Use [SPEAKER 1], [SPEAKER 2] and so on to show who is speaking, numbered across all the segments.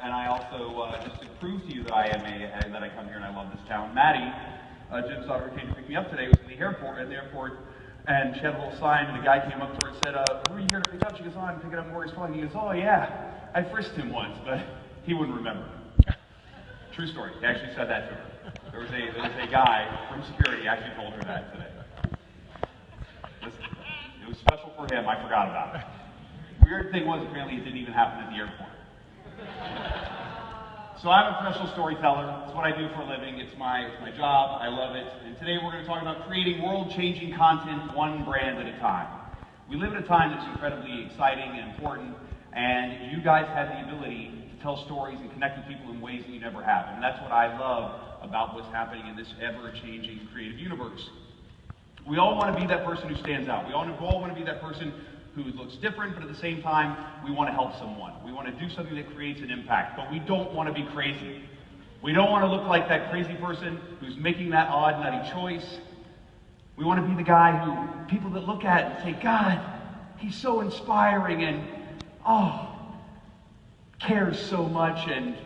[SPEAKER 1] and I also, just to prove to you that that I come here and I love this town, Maddie, Jim's daughter, came to pick me up today. Was in the airport, and she had a little sign, and the guy came up to her and said, "Who are you here to pick up?" She goes, "Oh, I'm picking up Morgan's phone." He goes, "Oh yeah, I frisked him once, but he wouldn't remember." True story. He actually said that to her. There was a guy from security actually told her that today. Listen, it was special for him. I forgot about it. Weird thing was, apparently it didn't even happen at the airport. So I'm a professional storyteller. It's what I do for a living. It's my job. I love it. And today we're going to talk about creating world-changing content one brand at a time. We live at a time that's incredibly exciting and important, and you guys have the ability to tell stories and connect with people in ways that you never have. And that's what I love about what's happening in this ever-changing creative universe. We all want to be that person who stands out. We all want to be that person who looks different, but at the same time, we want to help someone. We want to do something that creates an impact, but we don't want to be crazy. We don't want to look like that crazy person who's making that odd, nutty choice. We want to be the guy who people that look at and say, "God, he's so inspiring," and cares so much, and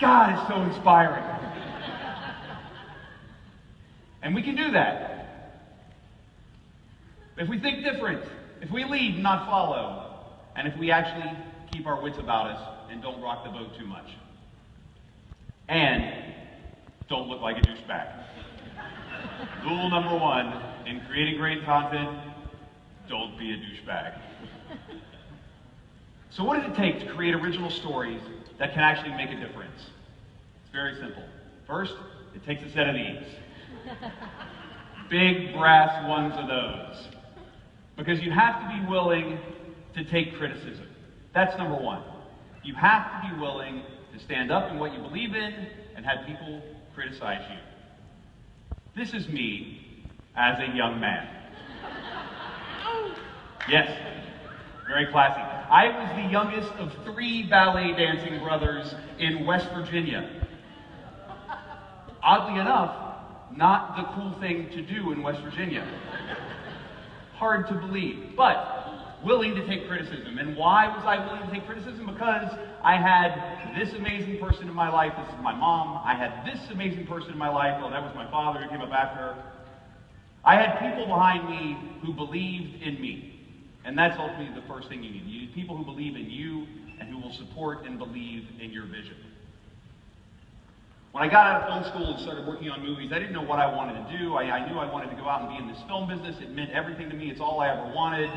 [SPEAKER 1] God is so inspiring. And we can do that if we think different, if we lead and not follow, and if we actually keep our wits about us and don't rock the boat too much. And don't look like a douchebag. Rule number one in creating great content: don't be a douchebag. So what does it take to create original stories that can actually make a difference? It's very simple. First, it takes a set of these. Big brass ones of those. Because you have to be willing to take criticism. That's number one. You have to be willing to stand up in what you believe in and have people criticize you. This is me as a young man. Yes, very classy. I was the youngest of 3 ballet dancing brothers in West Virginia. Oddly enough, not the cool thing to do in West Virginia. Hard to believe, but willing to take criticism. And why was I willing to take criticism? Because I had this amazing person in my life. This is my mom. I had this amazing person in my life. Well, that was my father who came up after her. I had people behind me who believed in me. And that's ultimately the first thing you need. You need people who believe in you and who will support and believe in your vision. When I got out of film school and started working on movies, I didn't know what I wanted to do. I knew I wanted to go out and be in this film business. It meant everything to me. It's all I ever wanted.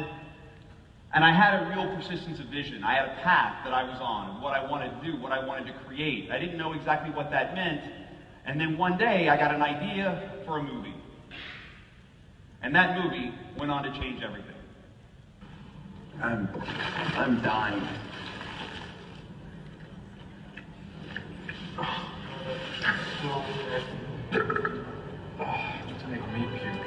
[SPEAKER 1] And I had a real persistence of vision. I had a path that I was on, what I wanted to do, what I wanted to create. I didn't know exactly what that meant. And then one day, I got an idea for a movie. And that movie went on to change everything.
[SPEAKER 2] I'm dying. To make me puke.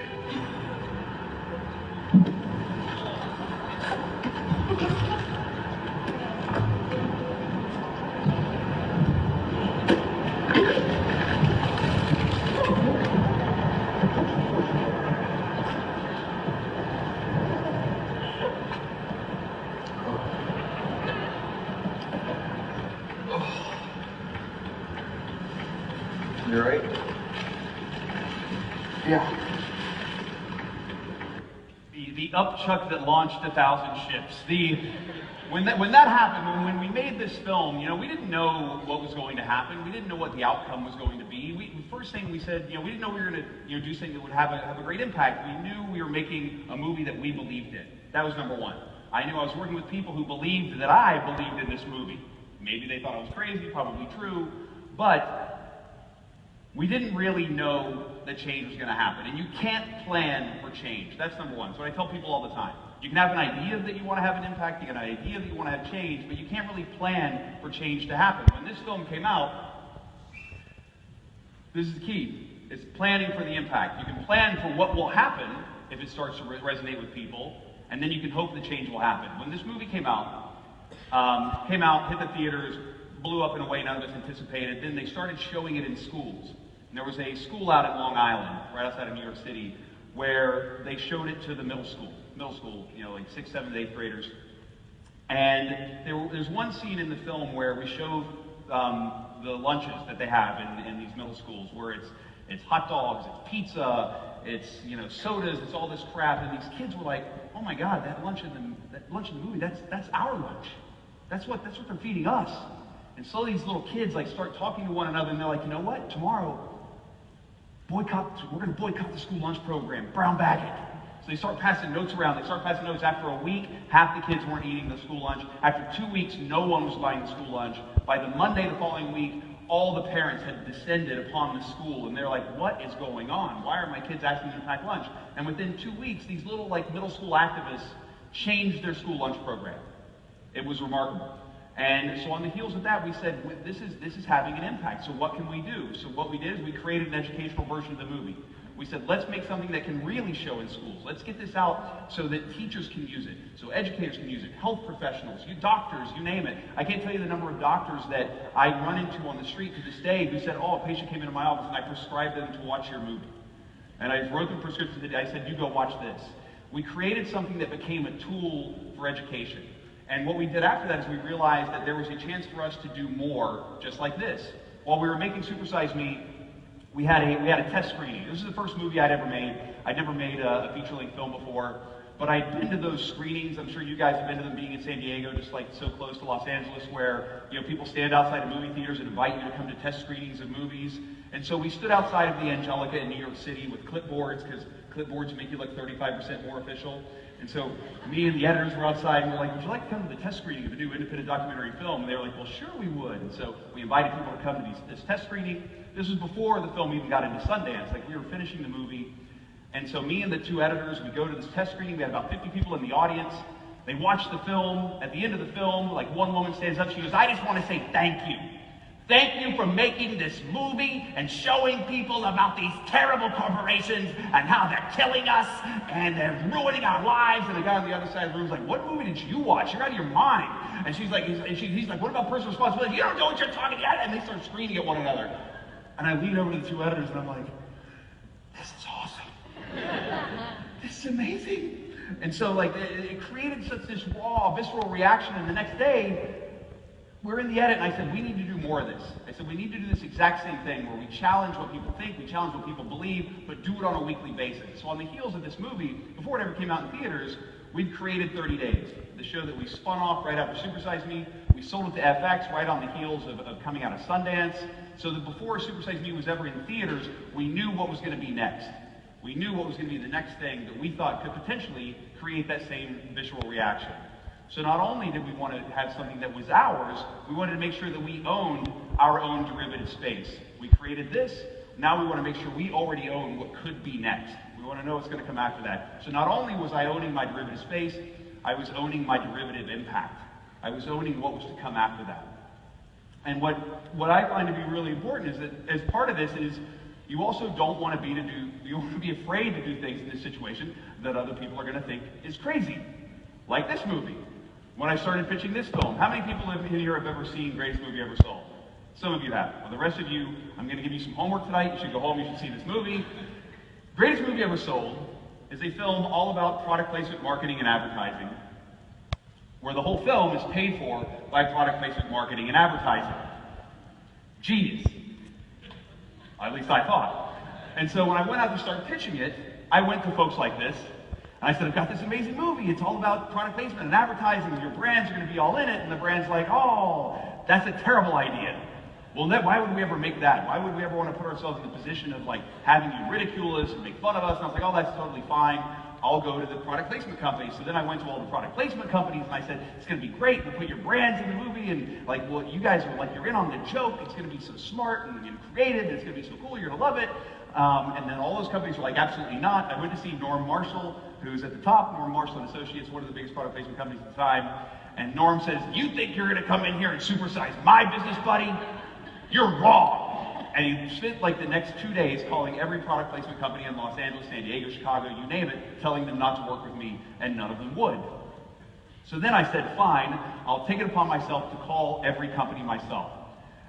[SPEAKER 2] You right? Yeah.
[SPEAKER 1] The upchuck that launched 1,000 ships. When that happened, when we made this film, we didn't know what was going to happen. We didn't know what the outcome was going to be. The first thing we said, we didn't know we were going to do something that would have a great impact. We knew we were making a movie that we believed in. That was number one. I knew I was working with people who believed that I believed in this movie. Maybe they thought I was crazy, probably true, but we didn't really know that change was going to happen. And you can't plan for change. That's number one. So I tell people all the time. You can have an idea that you want to have an impact, you can have an idea that you want to have change, but you can't really plan for change to happen. When this film came out, this is the key. It's planning for the impact. You can plan for what will happen if it starts to resonate with people, and then you can hope the change will happen. When this movie came out, hit the theaters, blew up in a way none of us anticipated. Then they started showing it in schools. And there was a school out in Long Island, right outside of New York City, where they showed it to the middle school, like 6th, 7th, 8th graders. And there's one scene in the film where we show the lunches that they have in these middle schools, where it's hot dogs, it's pizza, it's sodas, it's all this crap, and these kids were like, "Oh my God, that lunch in the movie, that's our lunch. That's what they're feeding us." And slowly these little kids like start talking to one another, and they're like, "You know what? Tomorrow, we're going to boycott the school lunch program. Brown bag it." So they start passing notes around. They start passing notes. After a week, half the kids weren't eating the school lunch. After 2 weeks, no one was buying the school lunch. By the Monday the following week, all the parents had descended upon the school, and they're like, "What is going on? Why are my kids asking them to pack lunch?" And within 2 weeks, these little middle school activists changed their school lunch program. It was remarkable. And so on the heels of that, we said, this is having an impact, so what can we do? So what we did is we created an educational version of the movie. We said, let's make something that can really show in schools. Let's get this out so that teachers can use it, so educators can use it, health professionals, you doctors, you name it. I can't tell you the number of doctors that I run into on the street to this day who said, "Oh, a patient came into my office and I prescribed them to watch your movie. And I wrote them prescriptions today. I said, you go watch this." We created something that became a tool for education. And what we did after that is we realized that there was a chance for us to do more just like this. While we were making Super Size Me, we had a test screening. This is the first movie I'd ever made. I'd never made a feature-length film before, but I'd been to those screenings. I'm sure you guys have been to them, being in San Diego, just like so close to Los Angeles, where people stand outside of movie theaters and invite you to come to test screenings of movies. And so we stood outside of the Angelica in New York City with clipboards, because clipboards make you look 35% more official. And so me and the editors were outside, and we're like, "Would you like to come to the test screening of a new independent documentary film?" And they were like, "Well, sure we would." And so we invited people to come to this test screening. This was before the film even got into Sundance. Like, we were finishing the movie. And so me and the two editors, we go to this test screening. We had about 50 people in the audience. They watch the film. At the end of the film, like, one woman stands up. She goes, "I just want to say thank you. Thank you for making this movie and showing people about these terrible corporations and how they're killing us and they're ruining our lives." And the guy on the other side of the room is like, "What movie did you watch? You're out of your mind." And he's like, "What about personal responsibility? You don't know what you're talking about." And they start screaming at one another. And I lean over to the two editors and I'm like, "This is awesome. This is amazing." And so it created such this raw, visceral reaction. And the next day, we're in the edit, and I said, we need to do more of this. I said, we need to do this exact same thing where we challenge what people think, we challenge what people believe, but do it on a weekly basis. So on the heels of this movie, before it ever came out in theaters, we'd created 30 Days, the show that we spun off right after Super Size Me. We sold it to FX right on the heels of coming out of Sundance, so that before Super Size Me was ever in theaters, we knew what was going to be next. We knew what was going to be the next thing that we thought could potentially create that same visceral reaction. So not only did we want to have something that was ours, we wanted to make sure that we owned our own derivative space. We created this. Now we want to make sure we already own what could be next. We want to know what's going to come after that. So not only was I owning my derivative space, I was owning my derivative impact. I was owning what was to come after that. And what I find to be really important is that as part of this is you also don't want to be afraid to do things in this situation that other people are going to think is crazy. Like this movie. When I started pitching this film, how many people in here have ever seen Greatest Movie Ever Sold? Some of you have. Well, the rest of you, I'm going to give you some homework tonight. You should go home, you should see this movie. Greatest Movie Ever Sold is a film all about product placement, marketing, and advertising, where the whole film is paid for by product placement, marketing, and advertising. Genius. At least I thought. And so when I went out to start pitching it, I went to folks like this, and I said, "I've got this amazing movie. It's all about product placement and advertising, and your brands are going to be all in it." And the brand's like, "Oh, that's a terrible idea. Well, why would we ever make that? Why would we ever want to put ourselves in the position of having you ridicule us and make fun of us?" And I was like, "Oh, that's totally fine. I'll go to the product placement companies." So then I went to all the product placement companies and I said, "It's going to be great. We'll put your brands in the movie, and well, you guys are you're in on the joke. It's going to be so smart and creative, and it's going to be so cool. You're going to love it." And then all those companies were like, "Absolutely not." I went to see Norm Marshall, who's at the top, Norm Marshall and Associates, one of the biggest product placement companies at the time. And Norm says, "You think you're going to come in here and supersize my business, buddy? You're wrong." And he spent the next 2 days calling every product placement company in Los Angeles, San Diego, Chicago, you name it, telling them not to work with me, and none of them would. So then I said, fine, I'll take it upon myself to call every company myself.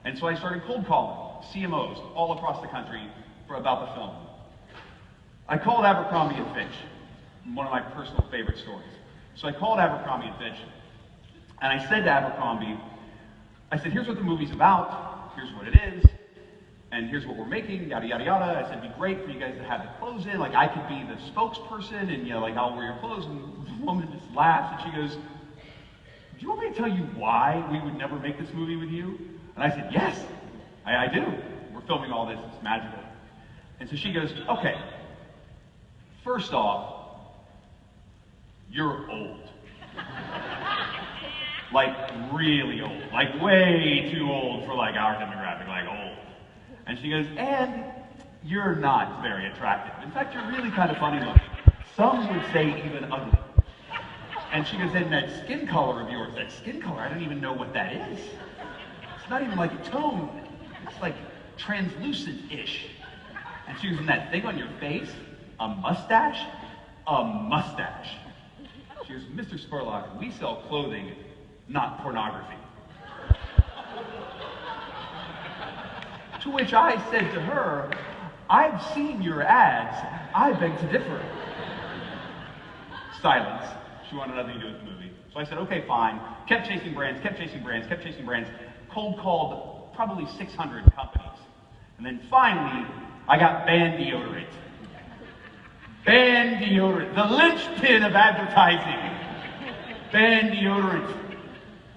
[SPEAKER 1] And so I started cold calling CMOs all across the country about the film. I called Abercrombie and Fitch, one of my personal favorite stories. So I called Abercrombie and Fitch, And I said to Abercrombie, I said, here's what the movie's about, here's what it is, and here's what we're making, yada, yada, yada. I said, it'd be great for you guys to have the clothes in, like I could be the spokesperson, and like I'll wear your clothes. And the woman just laughs, and she goes, do you want me to tell you why we would never make this movie with you? And I said, yes, I do. We're filming all this, it's magical. And so she goes, okay, first off, you're old. Like really old, like way too old for like our demographic, like old. And she goes, and you're not very attractive. In fact, you're really kind of funny looking. Some would say even ugly. And she goes, and that skin color of yours, that skin color, I don't even know what that is. It's not even like a tone. It's like translucent-ish. And she goes, and that thing on your face, a mustache? A mustache. She goes, Mr. Spurlock, we sell clothing, not pornography. To which I said to her, I've seen your ads, I beg to differ. Silence. She wanted nothing to do with the movie. So I said, okay, fine. Kept chasing brands, kept chasing brands, kept chasing brands. Cold called probably 600 companies. And then finally, I got banned deodorant. Banned deodorant. The linchpin of advertising. Banned deodorant.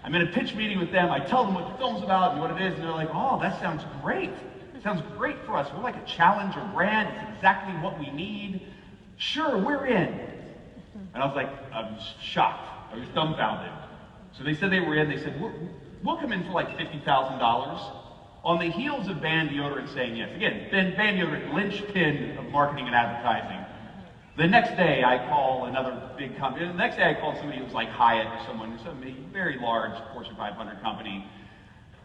[SPEAKER 1] I'm in a pitch meeting with them. I tell them what the film's about and what it is, and they're like, oh, that sounds great. It sounds great for us. We're like a challenger brand. It's exactly what we need. Sure, we're in. And I was like, I was shocked. I was dumbfounded. So they said they were in. They said, we'll come in for like $50,000. On the heels of banned deodorant saying yes. Again, banned deodorant, linchpin of marketing and advertising. The next day, I call another big company. The next day, I called somebody who was like Hyatt or someone, some very large Fortune 500 company.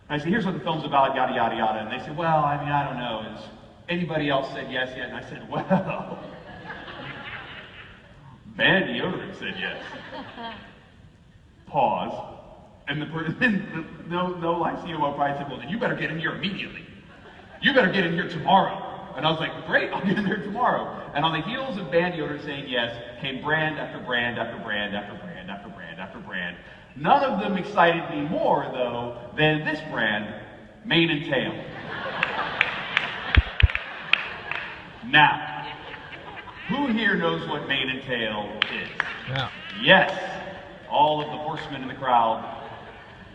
[SPEAKER 1] And I said, here's what the film's about, yada, yada, yada. And they said, well, I mean, I don't know. Has anybody else said yes yet? And I said, well, banned deodorant said yes. Pause. And the person, no like COO probably said, well, then you better get in here immediately. You better get in here tomorrow. And I was like, great, I'll get in there tomorrow. And on the heels of banned deodorant saying yes, came brand after brand after brand after brand after brand after brand. None of them excited me more, though, than this brand, Mane and Tail. Now, who here knows what Mane and Tail is?
[SPEAKER 3] Yeah.
[SPEAKER 1] Yes, all of the horsemen in the crowd.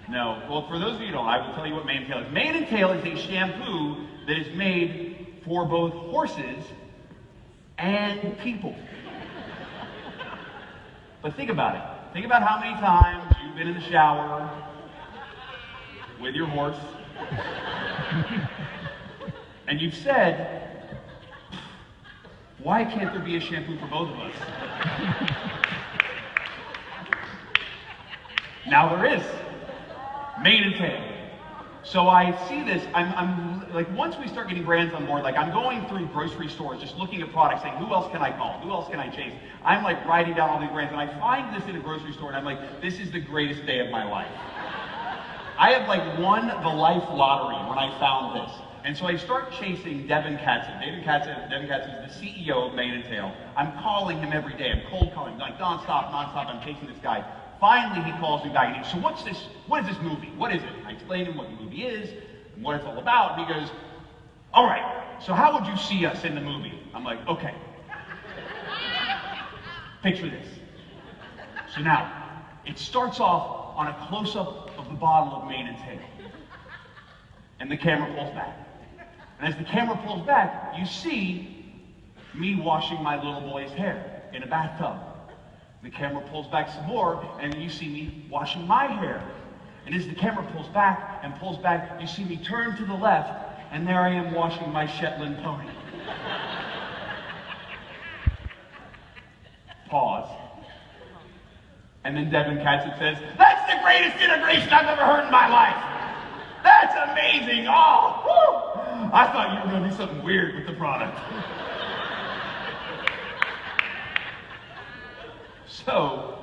[SPEAKER 1] No, well, for those of you who don't, I will tell you what Mane and Tail is. Mane and Tail is a shampoo that is made for both horses and people. But think about it. Think about how many times you've been in the shower with your horse and you've said, why can't there be a shampoo for both of us? Now there is. Mane and Tail. So I see this, I'm like, once we start getting brands on board, like I'm going through grocery stores, just looking at products, saying, who else can I call? Who else can I chase? I'm like writing down all these brands, and I find this in a grocery store, and I'm like, this is the greatest day of my life. I have like won the life lottery when I found this. And so I start chasing Devin Katzen. Devin Katzen is the CEO of Mane and Tail. I'm calling him every day. I'm cold calling, like nonstop. I'm chasing this guy. Finally, he calls me back and he goes, so what is this movie? What is it? I explain to him what the movie is and what it's all about. And he goes, all right, so how would you see us in the movie? I'm like, okay. Picture this. So now, it starts off on a close-up of the bottle of Mane and Tail. And the camera pulls back. And as the camera pulls back, you see me washing my little boy's hair in a bathtub. The camera pulls back some more, and you see me washing my hair. And as the camera pulls back, you see me turn to the left, and there I am washing my Shetland pony. Pause. And then Devin Katzen says, that's the greatest integration I've ever heard in my life. That's amazing. Oh, whew. I thought you were going to do something weird with the product. So,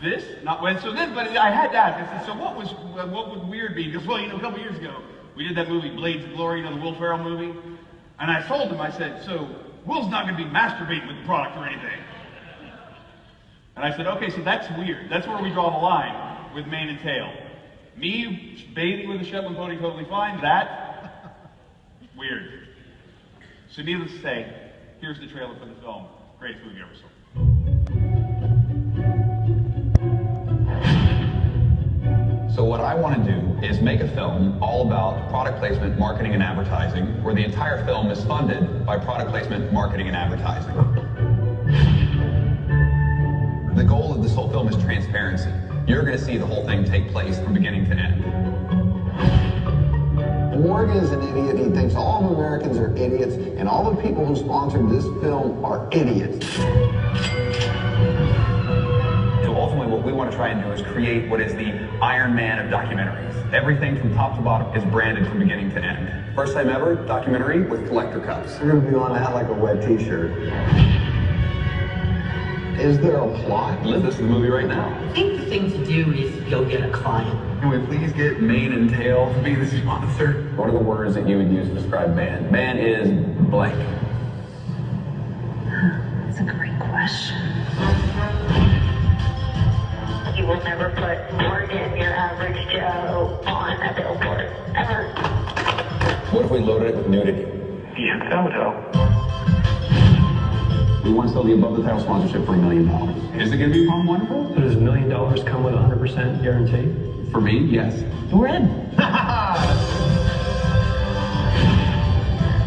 [SPEAKER 1] but I had to ask, I said, so what would weird be? Because, well, a couple years ago, we did that movie, Blades of Glory, the Will Ferrell movie. And I told him, I said, so Will's not going to be masturbating with the product or anything. And I said, okay, so that's weird. That's where we draw the line. with mane and tail. Me bathing with a Shetland pony totally fine, that, weird. So needless to say, here's the trailer for the film. Greatest movie ever sold.
[SPEAKER 3] So what I want to do is make a film all about product placement, marketing, and advertising, where the entire film is funded by product placement, marketing, and advertising. The goal of this whole film is transparency. You're going to see the whole thing take place from beginning to end.
[SPEAKER 4] Morgan is an idiot. He thinks all of Americans are idiots, and all the people who sponsored this film are idiots.
[SPEAKER 3] So ultimately what we want to try and do is create what is the Iron Man of documentaries. Everything from top to bottom is branded from beginning to end. First time ever, documentary with collector cups.
[SPEAKER 4] We're going to be on that like a wet t-shirt. Is there a plot?
[SPEAKER 3] Liz, this is the movie right now.
[SPEAKER 5] I think the thing to do is go get a client.
[SPEAKER 3] Can we please get mane and tail to be the sponsor? What are the words that you would use to describe man? Man is blank.
[SPEAKER 6] That's a great question.
[SPEAKER 7] You will never put Morgan, your average Joe, on a billboard, ever.
[SPEAKER 3] What if we loaded it with nudity?
[SPEAKER 2] Yeah, that would help.
[SPEAKER 3] We want to sell the above the title sponsorship for $1 million. Is it going to be fun, wonderful?
[SPEAKER 8] So does $1 million come with 100% guarantee?
[SPEAKER 3] For me, yes.
[SPEAKER 8] We're in.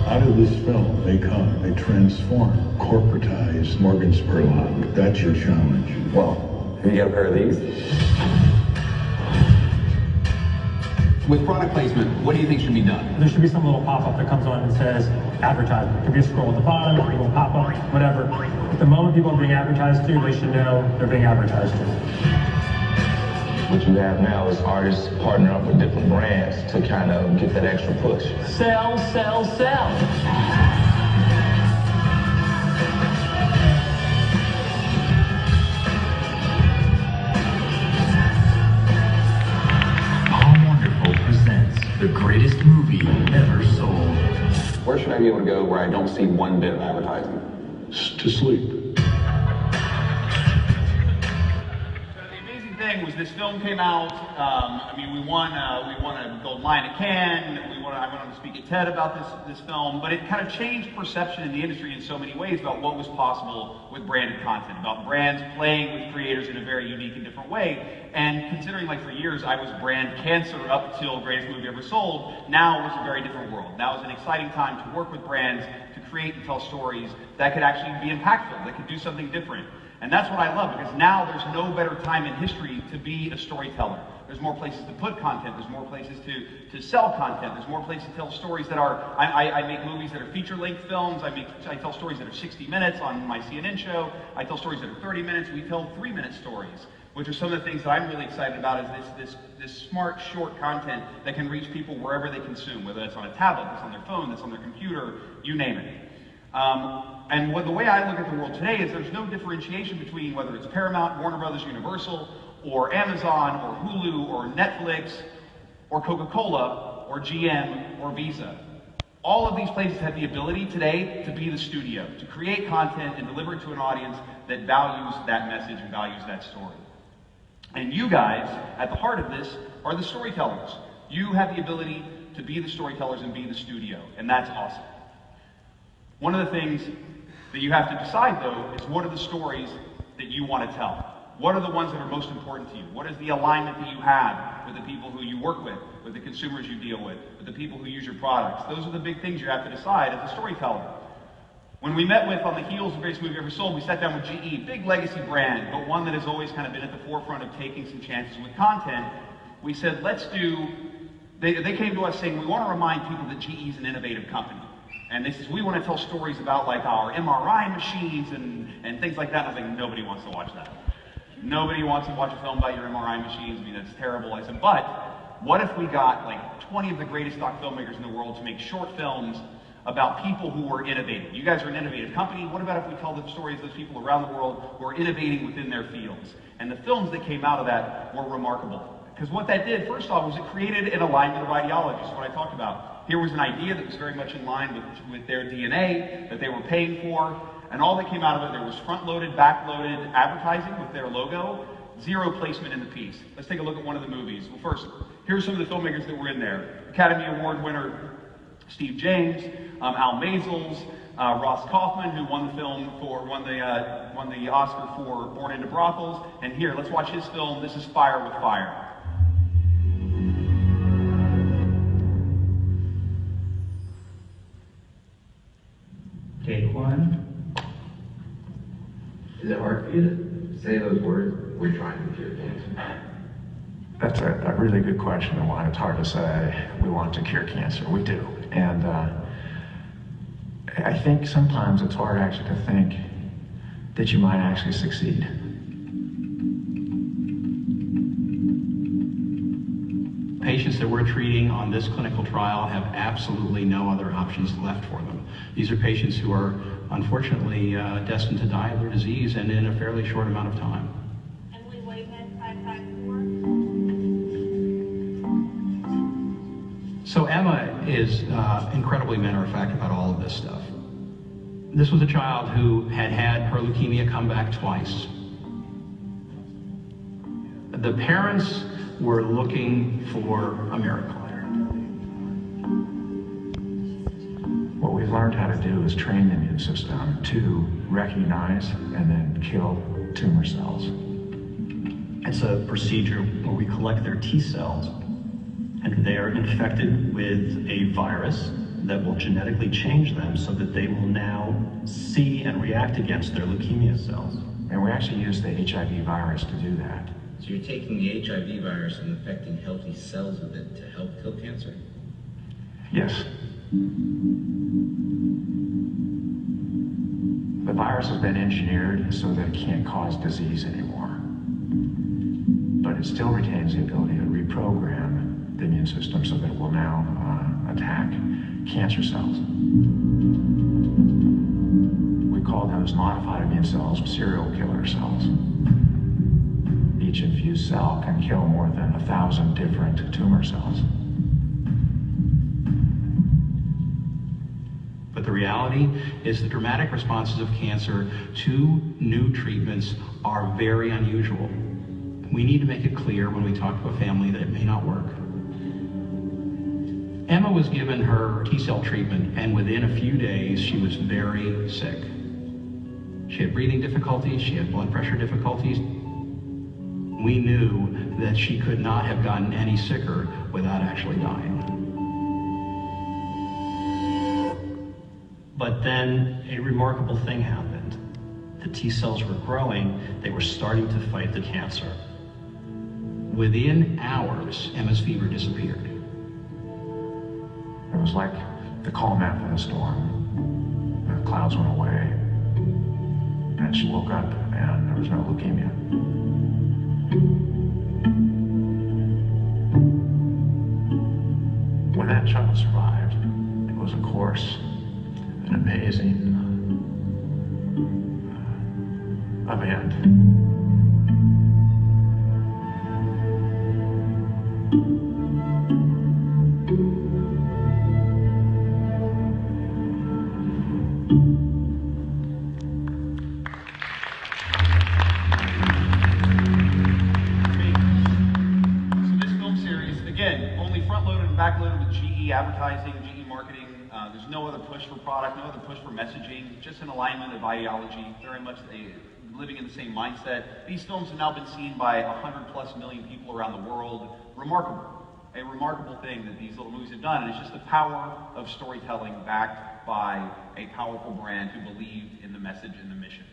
[SPEAKER 9] Out of this film, they come, they transform, corporatize Morgan Spurlock. That's your challenge.
[SPEAKER 3] Well, have you got a pair of these? With product placement, what do you think should be done?
[SPEAKER 8] There should be some little pop-up that comes on and says advertisement. It could be a scroll at the bottom, a little pop-up, whatever. At the moment people are being advertised to, they should know they're being advertised to.
[SPEAKER 10] What you have now is artists partner up with different brands to kind of get that extra push.
[SPEAKER 5] Sell, sell, sell.
[SPEAKER 11] The greatest movie ever sold.
[SPEAKER 3] Where should I be able to go where I don't see one bit of advertising?
[SPEAKER 9] To sleep.
[SPEAKER 1] The amazing thing was this film came out. I mean, we won a Gold Lion at Cannes. I went on to speak at TED about this film, but it kind of changed perception in the industry in so many ways about what was possible with branded content, about brands playing with creators in a very unique and different way. And considering, like, for years I was brand cancer up till Greatest Movie Ever Sold, now it was a very different world. Now is an exciting time to work with brands to create and tell stories that could actually be impactful, that could do something different. And that's what I love, because now there's no better time in history to be a storyteller. There's more places to put content, there's more places to sell content, there's more places to tell stories that are, I make movies that are feature-length films, I tell stories that are 60 minutes on my CNN show, I tell stories that are 30 minutes, we tell 3-minute stories, which are some of the things that I'm really excited about, is this smart, short content that can reach people wherever they consume, whether that's on a tablet, that's on their phone, that's on their computer, you name it. And the way I look at the world today is there's no differentiation between whether it's Paramount, Warner Brothers, Universal, or Amazon, or Hulu, or Netflix, or Coca-Cola, or GM, or Visa. All of these places have the ability today to be the studio, to create content and deliver it to an audience that values that message and values that story. And you guys, at the heart of this, are the storytellers. You have the ability to be the storytellers and be the studio, and that's awesome. One of the things that you have to decide, though, is what are the stories that you want to tell? What are the ones that are most important to you? What is the alignment that you have with the people who you work with the consumers you deal with the people who use your products? Those are the big things you have to decide as a storyteller. When we met with, on the heels of Greatest Movie Ever Sold, we sat down with GE, big legacy brand, but one that has always kind of been at the forefront of taking some chances with content. We said, they came to us saying, we want to remind people that GE is an innovative company. And they said, we want to tell stories about like our MRI machines and things like that. And I was like, nobody wants to watch that. Nobody wants to watch a film about your MRI machines. I mean, that's terrible. I said, but what if we got like 20 of the greatest stock filmmakers in the world to make short films about people who were innovative? You guys are an innovative company. What about if we tell the stories of those people around the world who are innovating within their fields? And the films that came out of that were remarkable. Because what that did, first off, was it created an alignment of ideologies, what I talked about. Here was an idea that was very much in line with their DNA, that they were paying for, and all that came out of it, there was front-loaded, back-loaded advertising with their logo, zero placement in the piece. Let's take a look at one of the movies. Well, first, here's some of the filmmakers that were in there. Academy Award winner Steve James, Al Maisels, Ross Kaufman, who won the Oscar for Born into Brothels. And here, let's watch his film. This is Fire with Fire.
[SPEAKER 11] Take one.
[SPEAKER 2] Is it hard for you to say those words? We're trying to cure cancer.
[SPEAKER 10] That's a really good question, and why it's hard to say we want to cure cancer. We do. And I think sometimes it's hard actually to think that you might actually succeed.
[SPEAKER 12] Patients that we're treating on this clinical trial have absolutely no other options left for them. These are patients who are unfortunately destined to die of their disease, and in a fairly short amount of time.
[SPEAKER 7] Emily Whitehead, 554.
[SPEAKER 12] So Emma is incredibly matter of fact about all of this stuff. This was a child who had had her leukemia come back twice. The parents were looking for a miracle.
[SPEAKER 10] What we've learned how to do is train the immune system to recognize and then kill tumor cells.
[SPEAKER 13] It's a procedure where we collect their T cells, and they are infected with a virus that will genetically change them so that they will now see and react against their leukemia cells.
[SPEAKER 10] And we actually use the HIV virus to do that.
[SPEAKER 14] So you're taking the HIV virus and infecting healthy cells with it to help kill cancer?
[SPEAKER 10] Yes. The virus has been engineered so that it can't cause disease anymore. But it still retains the ability to reprogram the immune system so that it will now attack cancer cells. We call those modified immune cells serial killer cells. Each infused cell can kill more than 1,000 different tumor cells.
[SPEAKER 12] But the reality is the dramatic responses of cancer to new treatments are very unusual. We need to make it clear when we talk to a family that it may not work. Emma was given her T-cell treatment, and within a few days, she was very sick. She had breathing difficulties, she had blood pressure difficulties. We knew that she could not have gotten any sicker without actually dying.
[SPEAKER 13] But then a remarkable thing happened. The T cells were growing, they were starting to fight the cancer.
[SPEAKER 12] Within hours, Emma's fever disappeared.
[SPEAKER 10] It was like the calm after the storm. The clouds went away, and she woke up, and there was no leukemia. When that child survived, it was, of course, an amazing event.
[SPEAKER 1] Backloaded with GE advertising, GE marketing. There's no other push for product, no other push for messaging, just an alignment of ideology, very much living in the same mindset. These films have now been seen by 100+ million people around the world. Remarkable. A remarkable thing that these little movies have done, and it's just the power of storytelling backed by a powerful brand who believed in the message and the mission.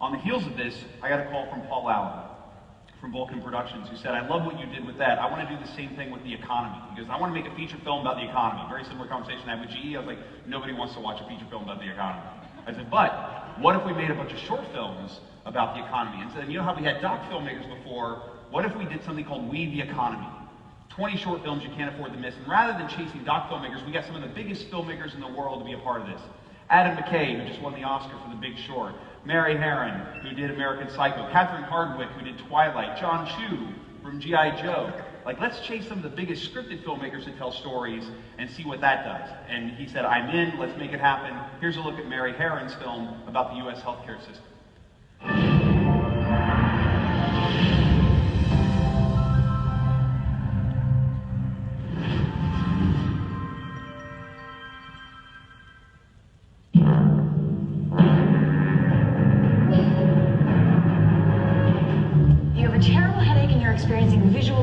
[SPEAKER 1] On the heels of this, I got a call from Paul Allen from Vulcan Productions, who said, I love what you did with that. I want to do the same thing with the economy. He goes, I want to make a feature film about the economy. Very similar conversation I had with GE. I was like, nobody wants to watch a feature film about the economy. I said, but what if we made a bunch of short films about the economy? And said, you know how we had doc filmmakers before? What if we did something called We the Economy? 20 short films you can't afford to miss. And rather than chasing doc filmmakers, we got some of the biggest filmmakers in the world to be a part of this. Adam McKay, who just won the Oscar for The Big Short. Mary Herron, who did American Psycho. Catherine Hardwicke, who did Twilight. John Chu from G.I. Joe. Like, let's chase some of the biggest scripted filmmakers to tell stories and see what that does. And he said, I'm in, let's make it happen. Here's a look at Mary Herron's film about the U.S. healthcare system.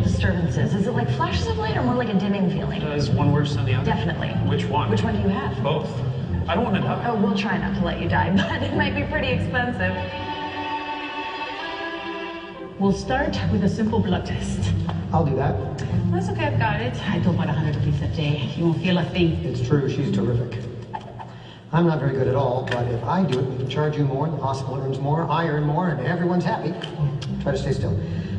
[SPEAKER 6] visual disturbances? Is it like flashes of light or more like a dimming feeling?
[SPEAKER 15] Is one worse than the other?
[SPEAKER 6] Definitely.
[SPEAKER 15] Which one?
[SPEAKER 6] Which one do you have?
[SPEAKER 15] Both. I don't want to die.
[SPEAKER 6] Oh, we'll try not to let you die, but it might be pretty expensive.
[SPEAKER 5] We'll start with a simple blood test.
[SPEAKER 16] I'll do that.
[SPEAKER 5] That's okay, I've got it. I do about 100 of these a day. You won't feel a thing.
[SPEAKER 16] It's true, she's terrific. I'm not very good at all, but if I do it, we can charge you more, the hospital earns more, I earn more, and everyone's happy. Try to stay still.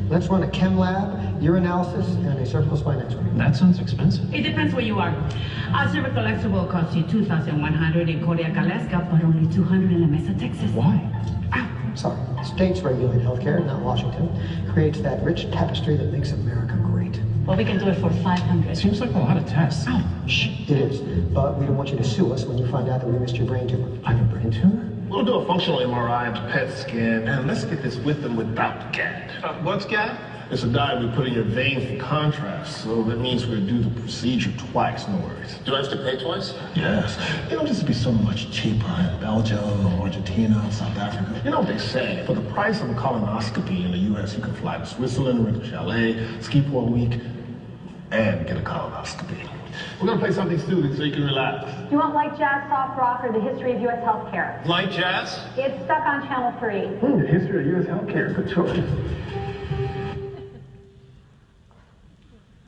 [SPEAKER 16] Let's run a chem lab, urinalysis, and a cervical spine x-ray.
[SPEAKER 15] That sounds expensive.
[SPEAKER 5] It depends where you are. Our cervical x-ray will cost you $2,100 in Kodiak, Alaska, but only $200 in La Mesa, Texas.
[SPEAKER 15] Why?
[SPEAKER 16] Sorry. States regulate healthcare, not Washington. Creates that rich tapestry that makes America great.
[SPEAKER 5] Well, we can do it for $500.
[SPEAKER 15] Seems like a lot of tests.
[SPEAKER 5] Oh,
[SPEAKER 16] shh. It is. But we don't want you to sue us when you find out that we missed your brain tumor.
[SPEAKER 15] I have a brain tumor?
[SPEAKER 17] We'll do a functional MRI and a PET scan, and let's get this with and without GAD.
[SPEAKER 15] What's GAD?
[SPEAKER 17] It's a dye we put in your vein for contrast, so that means we'll do the procedure twice, no worries.
[SPEAKER 14] Do I have to pay twice?
[SPEAKER 17] Yes. You know, this would be so much cheaper in Belgium, Argentina, South Africa. You know what they say, for the price of a colonoscopy in the U.S., you can fly to Switzerland, rent a chalet, ski for a week, and get a colonoscopy. We're gonna play something soothing so you can relax.
[SPEAKER 18] You want light jazz, soft rock, or the history of U.S. healthcare?
[SPEAKER 15] Light jazz?
[SPEAKER 18] It's stuck on channel 3.
[SPEAKER 17] The history of U.S. healthcare, good choice.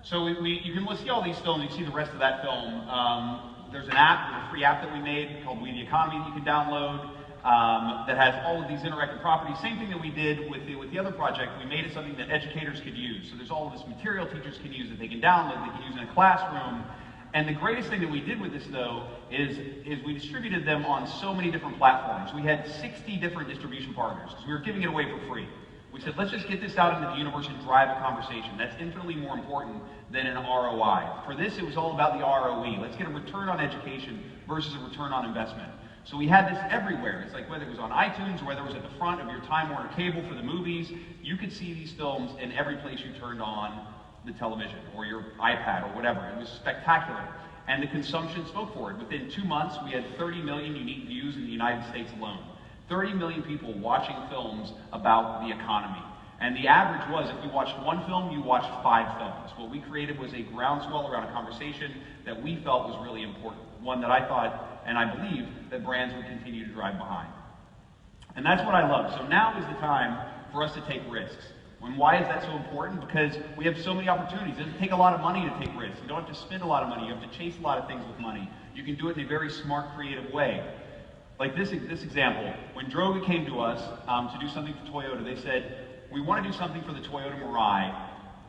[SPEAKER 1] So you can see all these films, you can see the rest of that film. There's an app, there's a free app that we made called We the Economy that you can download that has all of these interactive properties. Same thing that we did with the other project. We made it something that educators could use. So there's all of this material teachers can use that they can download, they can use in a classroom. And the greatest thing that we did with this, though, is we distributed them on so many different platforms. We had 60 different distribution partners because we were giving it away for free. We said, let's just get this out into the universe and drive a conversation. That's infinitely more important than an ROI. For this, it was all about the ROE. Let's get a return on education versus a return on investment. So we had this everywhere. It's like whether it was on iTunes or whether it was at the front of your Time Warner cable for the movies, you could see these films in every place you turned on the television or your iPad or whatever. It was spectacular. And the consumption spoke for it. Within 2 months, we had 30 million unique views in the United States alone. 30 million people watching films about the economy. And the average was, if you watched one film, you watched 5 films. What we created was a groundswell around a conversation that we felt was really important. One that I thought, and I believe, that brands would continue to drive behind. And that's what I love. So now is the time for us to take risks. And why is that so important? Because we have so many opportunities. It doesn't take a lot of money to take risks. You don't have to spend a lot of money. You have to chase a lot of things with money. You can do it in a very smart, creative way. Like this example, when Droga came to us to do something for Toyota, they said, we want to do something for the Toyota Mirai.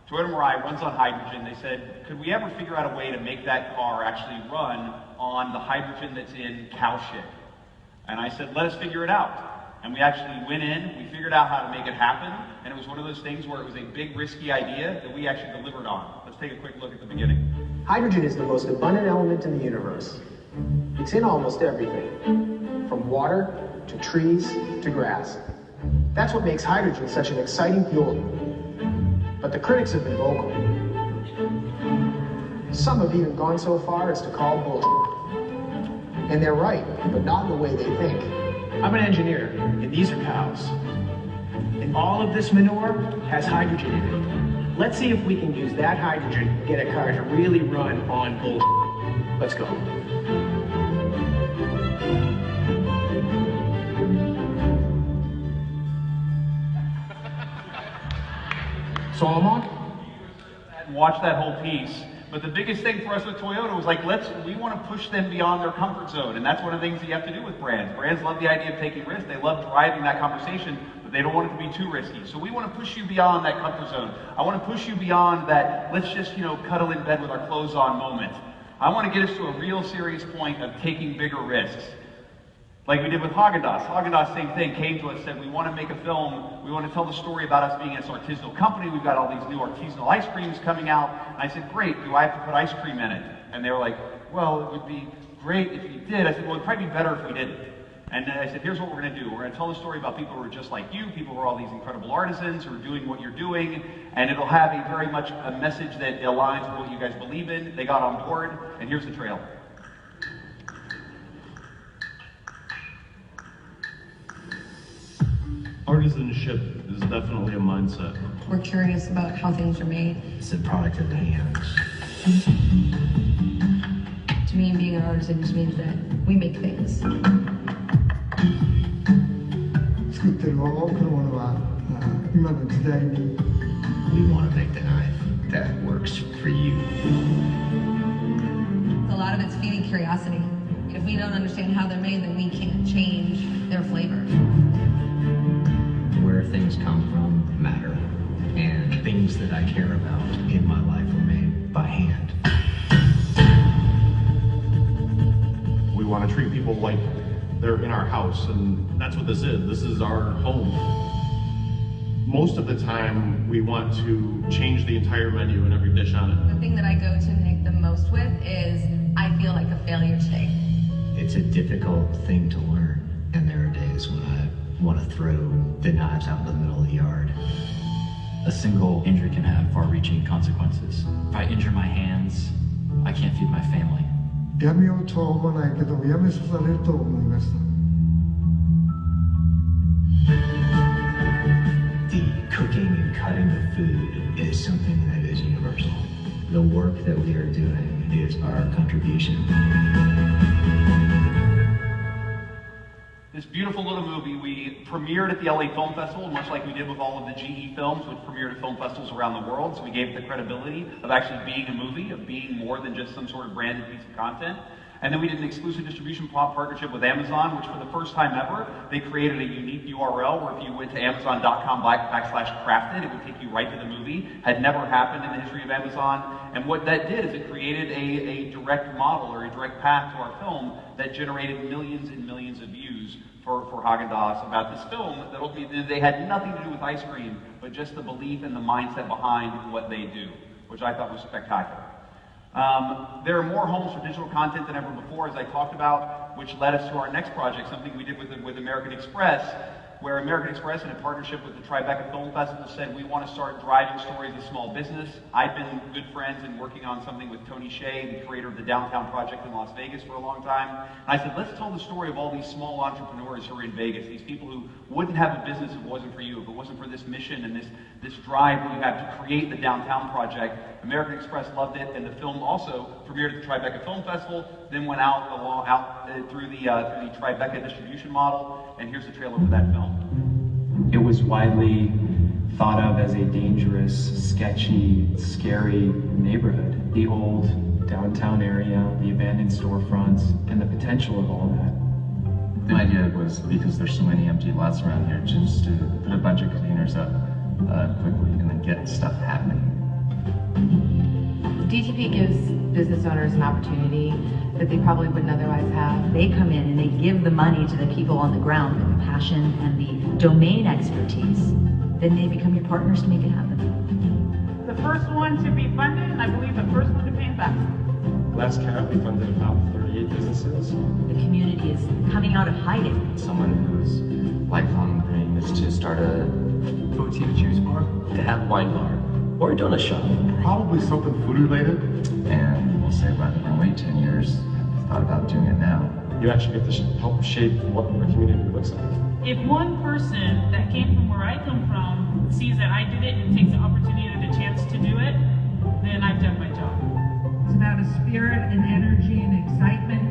[SPEAKER 1] Toyota Mirai runs on hydrogen. They said, could we ever figure out a way to make that car actually run on the hydrogen that's in cow shit? And I said, let us figure it out. And we actually went in, we figured out how to make it happen, and it was one of those things where it was a big, risky idea that we actually delivered on. Let's take a quick look at the beginning.
[SPEAKER 19] Hydrogen is the most abundant element in the universe. It's in almost everything, from water to trees to grass. That's what makes hydrogen such an exciting fuel. But the critics have been vocal. Some have even gone so far as to call bullshit. And they're right, but not in the way they think.
[SPEAKER 20] I'm an engineer, and these are cows. And all of this manure has hydrogen in it. Let's see if we can use that hydrogen to get a car to really run on bullshit. Let's go.
[SPEAKER 1] So I'm on and watch that whole piece. But the biggest thing for us with Toyota was like, we want to push them beyond their comfort zone. And that's one of the things that you have to do with brands. Brands love the idea of taking risks. They love driving that conversation, but they don't want it to be too risky. So we want to push you beyond that comfort zone. I want to push you beyond that, let's just, cuddle in bed with our clothes on moment. I want to get us to a real serious point of taking bigger risks. Like we did with Haagen-Dazs. Haagen-Dazs, same thing, came to us, said, we want to make a film, we want to tell the story about us being an artisanal company, we've got all these new artisanal ice creams coming out. And I said, great, do I have to put ice cream in it? And they were like, well, it would be great if you did. I said, well, it'd probably be better if we didn't. And then I said, here's what we're going to do. We're going to tell the story about people who are just like you, people who are all these incredible artisans who are doing what you're doing, and it'll have a very much a message that aligns with what you guys believe in. They got on board, and here's the trailer.
[SPEAKER 13] Artisanship is definitely a mindset.
[SPEAKER 6] We're curious about how things are made.
[SPEAKER 14] It's a product of the hands.
[SPEAKER 6] To me, being an artist, it just means that we make things.
[SPEAKER 16] 作ってる多くのものは今の時代に
[SPEAKER 14] We want to make the knife that works for you.
[SPEAKER 6] A lot of it's feeding curiosity. If we don't understand how they're made, then we can't change their flavor.
[SPEAKER 14] Where things come from matter, and things that I care about in my life are made by hand.
[SPEAKER 17] We want to treat people like they're in our house, and that's what this is. This is our home. Most of the time, we want to change the entire menu and every dish on it.
[SPEAKER 6] The thing that I go to Nick the most with is, I feel like a failure today.
[SPEAKER 14] It's a difficult thing to learn, and there are days when I want to throw the knives out in the middle of the yard.
[SPEAKER 11] A single injury can have far-reaching consequences. If I injure my hands, I can't feed my family.
[SPEAKER 16] やめようとは思わないけどやめさせられると思いました。
[SPEAKER 14] The cooking and cutting of food is something that is universal. The work that we are doing is our contribution.
[SPEAKER 1] This beautiful little movie we premiered at the LA Film Festival, much like we did with all of the GE films, which premiered at film festivals around the world. So we gave it the credibility of actually being a movie, of being more than just some sort of branded piece of content. And then we did an exclusive distribution partnership with Amazon, which for the first time ever, they created a unique URL where if you went to amazon.com/crafted, it would take you right to the movie. Had never happened in the history of Amazon. And what that did is it created a direct model or a direct path to our film that generated millions and millions of views for Haagen-Dazs about this film that ultimately they had nothing to do with ice cream, but just the belief and the mindset behind what they do, which I thought was spectacular. There are more homes for digital content than ever before, as I talked about, which led us to our next project, something we did with American Express, where American Express, in a partnership with the Tribeca Film Festival, said we want to start driving stories of small business. I've been good friends and working on something with Tony Hsieh, the creator of the Downtown Project in Las Vegas, for a long time. And I said, let's tell the story of all these small entrepreneurs who are in Vegas, these people who wouldn't have a business if it wasn't for you, if it wasn't for this mission and this drive that you have to create the Downtown Project. American Express loved it, and the film also premiered at the Tribeca Film Festival, then went out through the Tribeca distribution model, and here's the trailer for that film.
[SPEAKER 11] It was widely thought of as a dangerous, sketchy, scary neighborhood. The old downtown area, the abandoned storefronts, and the potential of all that.
[SPEAKER 10] The idea was, because there's so many empty lots around here, just to put a bunch of containers up quickly and then get stuff happening.
[SPEAKER 21] DTP gives business owners an opportunity that they probably wouldn't otherwise have. They come in and they give the money to the people on the ground, the compassion and the domain expertise. Then they become your partners to make it happen.
[SPEAKER 5] The first one to be funded, and I believe the first one to pay it back.
[SPEAKER 8] Last cap, we funded about 38 businesses.
[SPEAKER 21] The community is coming out of hiding.
[SPEAKER 10] Someone whose lifelong dream is to start a boutique juice bar, to have a wine bar, or a donut shop.
[SPEAKER 17] Probably something food related.
[SPEAKER 10] And we'll say rather than wait 10 years, I've thought about doing it now.
[SPEAKER 8] You actually get to help shape what our community looks like.
[SPEAKER 5] If one person that came from where I come from sees that I did it and takes the opportunity and the chance to do it, then I've done my job.
[SPEAKER 22] It's about a spirit and energy and excitement.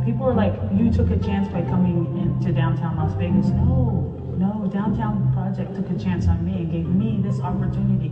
[SPEAKER 5] People are like, you took a chance by coming into downtown Las Vegas. No, Downtown Project took a chance on me and gave me this opportunity.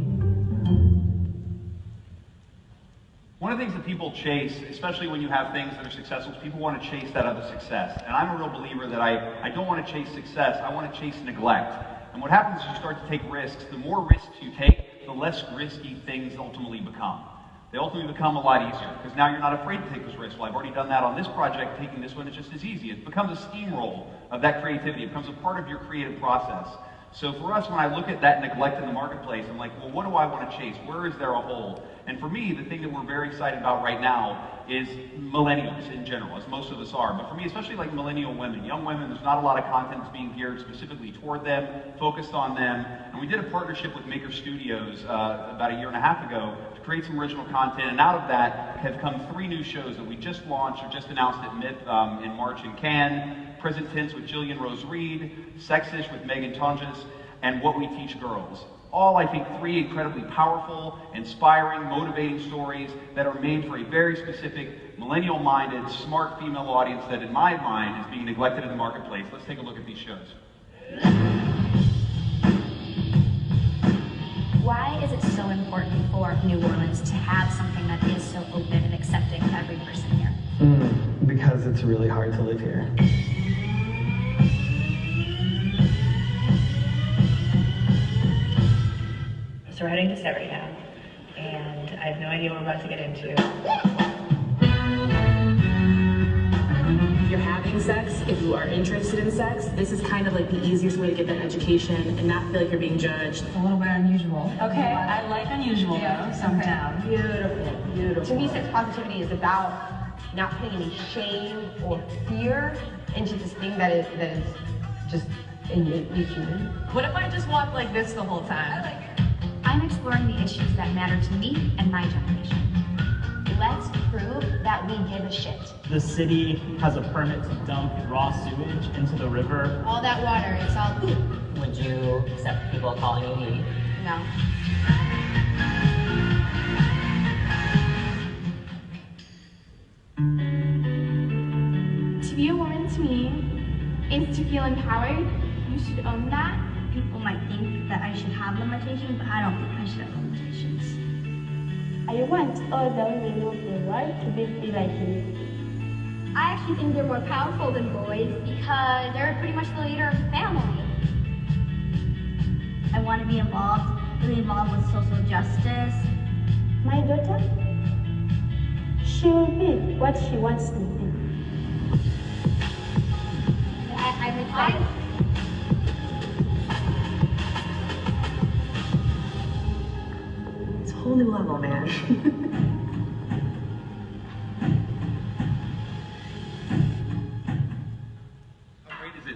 [SPEAKER 1] One of the things that people chase, especially when you have things that are successful, is people want to chase that other success. And I'm a real believer that I don't want to chase success, I want to chase neglect. And what happens is you start to take risks. The more risks you take, the less risky things ultimately become. They ultimately become a lot easier, because now you're not afraid to take those risks. Well, I've already done that on this project, taking this one is just as easy. It becomes a steamroll of that creativity. It becomes a part of your creative process. So for us, when I look at that neglect in the marketplace, I'm like, well, what do I want to chase? Where is there a hole? And for me, the thing that we're very excited about right now is millennials in general, as most of us are. But for me, especially like millennial women, young women, there's not a lot of content that's being geared specifically toward them, focused on them. And we did a partnership with Maker Studios about a year and a half ago to create some original content. And out of that have come 3 new shows that we just launched or just announced at MIP in March in Cannes. Present Tense with Jillian Rose Reed, Sexish with Megan Tonjes, and What We Teach Girls. All, I think, 3 incredibly powerful, inspiring, motivating stories that are made for a very specific, millennial-minded, smart female audience that, in my mind, is being neglected in the marketplace. Let's take a look at these shows.
[SPEAKER 3] Why is it so important for New Orleans to have something that is so open and accepting of every person here?
[SPEAKER 4] Because it's really hard to live here.
[SPEAKER 23] So we're heading to Severy now, and I have no idea what we're about to get into.
[SPEAKER 24] If you're having sex, if you are interested in sex, this is kind of like the easiest way to get that education and not feel like you're being judged.
[SPEAKER 21] A little bit unusual.
[SPEAKER 24] Okay,
[SPEAKER 21] I like unusual though, sometimes.
[SPEAKER 24] Beautiful, beautiful.
[SPEAKER 18] To me, sex positivity is about not putting any shame or fear into this thing that is just innately human.
[SPEAKER 21] What if I just walk like this the whole time?
[SPEAKER 3] I'm exploring the issues that matter to me and my generation. Let's prove that we give a shit.
[SPEAKER 25] The city has a permit to dump raw sewage into the river.
[SPEAKER 3] All that water, it's all poop.
[SPEAKER 26] Would you accept people calling you he?
[SPEAKER 3] No.
[SPEAKER 27] To be a woman to me is to feel empowered. You should own that.
[SPEAKER 3] People might think that I should have limitations, but I don't think I should have limitations.
[SPEAKER 27] I want all the women of the world to be free like me.
[SPEAKER 3] I actually think they're more powerful than boys because they're pretty much the leader of the family. I want to be really involved with social justice.
[SPEAKER 27] My daughter, she will be what she wants to be.
[SPEAKER 3] I'm excited.
[SPEAKER 24] It's a whole new level, man.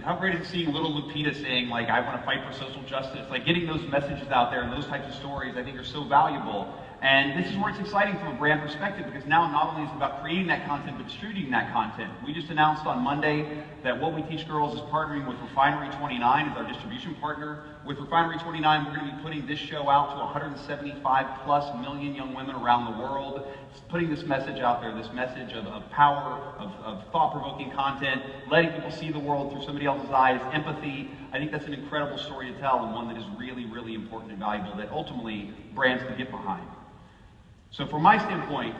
[SPEAKER 1] How great is it seeing little Lupita saying, like, I want to fight for social justice? Like, getting those messages out there and those types of stories, I think, are so valuable. And this is where it's exciting from a brand perspective, because now not only is it about creating that content, but distributing that content. We just announced on Monday that What We Teach Girls is partnering with Refinery 29 as our distribution partner. With Refinery 29, we're going to be putting this show out to 175+ million young women around the world. It's putting this message out there, this message of power, of thought-provoking content, letting people see the world through somebody else's eyes, empathy. I think that's an incredible story to tell, and one that is really, really important and valuable that ultimately brands can get behind. So from my standpoint,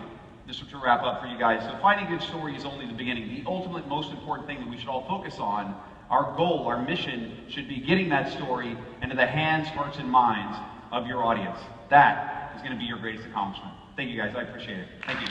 [SPEAKER 1] this is to wrap up for you guys. So finding a good story is only the beginning. The ultimate, most important thing that we should all focus on, our goal, our mission, should be getting that story into the hands, hearts, and minds of your audience. That is going to be your greatest accomplishment. Thank you guys. I appreciate it. Thank you.